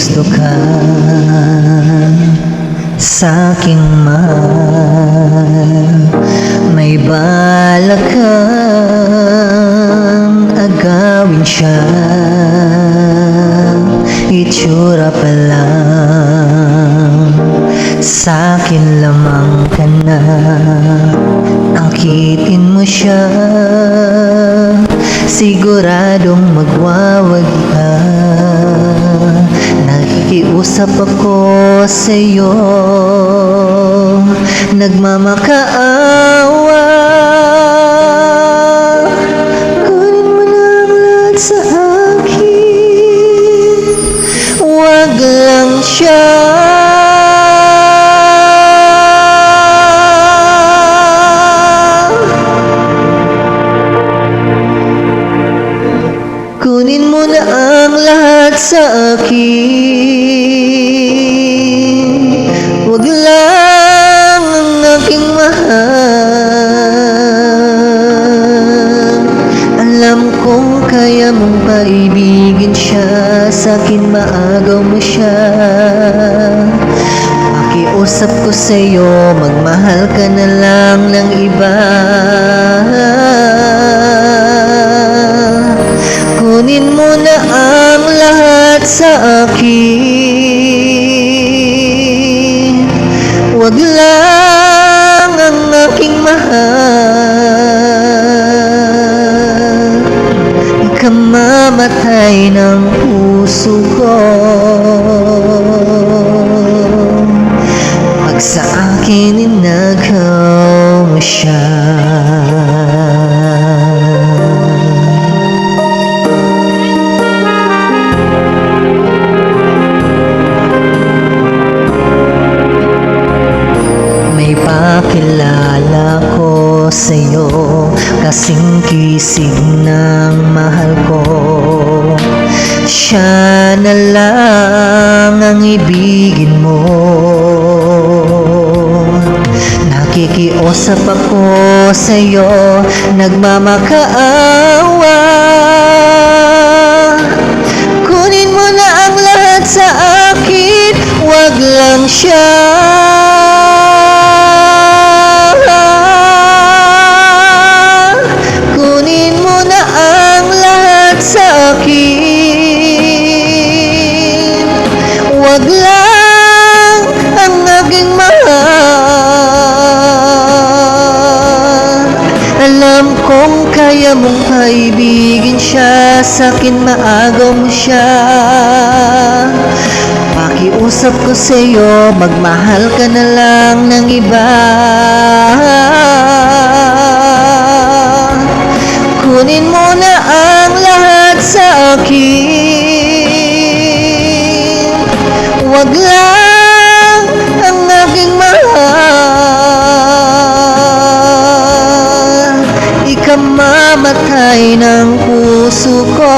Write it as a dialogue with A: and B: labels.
A: gusto ka sa'king mahal, may balak kang agawin siya, itsura pa lang sa'kin lamang ka na. Angkitin mo siya, siguradong magwawagi ka. Nakikiusap ako sa'yo, nagmamakaawa. Kunin mo na ang lahat sa akin, wag lang siya. Kunin mo na ang lahat sa akin, wag lang ang aking mahal. Alam kong kaya mong paibigin siya, sa'kin maagaw mo siya. Pakiusap ko sa'yo, magmahal ka na lang ng iba. Kunin mo na ang lahat sa akin, wag lang ang aking mahal. Ikamamatay ng puso ko pag sa akin inagaw mo siya. Pakilala ko sa'yo, kasing kisig ng mahal ko. Siya na lang ang ibigin mo. Nakikiusap ako sa'yo, nagmamakaawa. Kunin mo na ang lahat sa akin, wag lang siya. Wag lang ang aking mahal. Alam kong kaya mong paibigin siya, sa'kin maagaw mo siya. Pakiusap ko sa'yo, magmahal ka na lang ng iba. Kunin mo na ang lahat sa akin, wag lang ang aking mahal. Ikamamatay ng puso ko